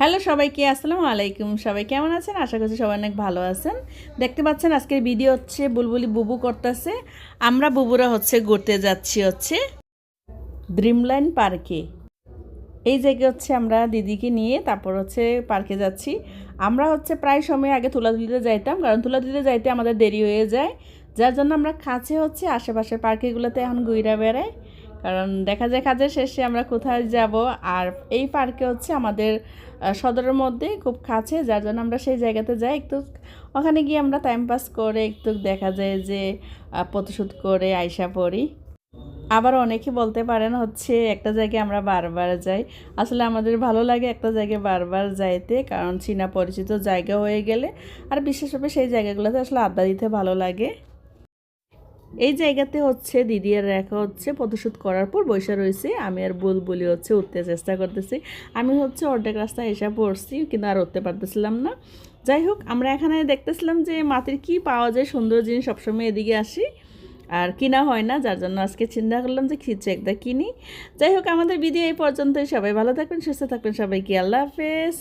Hello সবাইকে, আসসালামু আলাইকুম। সবাই কেমন আছেন? আশা করছি সবাই অনেক ভালো আছেন। দেখতে পাচ্ছেন আজকের ভিডিও হচ্ছে বুলবুলি বুবু করতেছে। আমরা বুবুরা ঘুরতে যাচ্ছি ড্রিমল্যান্ড পার্কে। এই জায়গায় আমরা দিদিকে নিয়ে তারপর পার্কে যাচ্ছি। আমরা প্রায় সময় আগে তুলাতুলিতে যাইতাম, কারণ তুলাতুলিতে যাইতে আমাদের দেরি হয়ে যায়, যার জন্য আমরা কাছে আশেপাশের পার্কগুলোতে এখন ঘুরে বেড়াই। কারণ দেখা যায় কাজের শেষে আমরা কোথায় যাব। আর এই পার্কে আমাদের সদরের মধ্যে খুব কাছে, যার জন্য আমরা সেই জায়গাতে যাই। একটু ওখানে গিয়ে আমরা টাইম পাস করে একটু দেখা যায় যে ফটোশ্যুট করে আইসা পড়ি। আবার অনেকে বলতে পারেন একটা জায়গায় আমরা বারবার যাই। আসলে আমাদের ভালো লাগে একটা জায়গায় বারবার যাইতে, কারণ চীনা পরিচিত জায়গা হয়ে গেলে আর বিশেষভাবে সেই জায়গাগুলোতে আসলে আড্ডা দিতে ভালো লাগে। এই জায়গাতে দিদি আর রেখা ফটোশ্যুট করার পর বসে রয়েছে। আমি আর বুলবুলি উঠতে চেষ্টা করতেছি। আমি অর্ধেক রাস্তায় এসে পড়ছি, কিন্তু আর উঠতে পারতেছিলাম না। যাই হোক, আমরা এখানে দেখতেছিলাম যে মাটির কি পাওয়া যায়, সুন্দর জিনিস সবসময় এদিকে আসি আর কিনা হয় না, যার জন্য আজকে চিন্তা করলাম যে কিছু একটা কিনি। যাই হোক, আমাদের ভিডিও এই পর্যন্তই। সবাই ভালো থাকবেন, সুস্থ থাকবেন। সবাইকে আল্লাহ হাফেজ।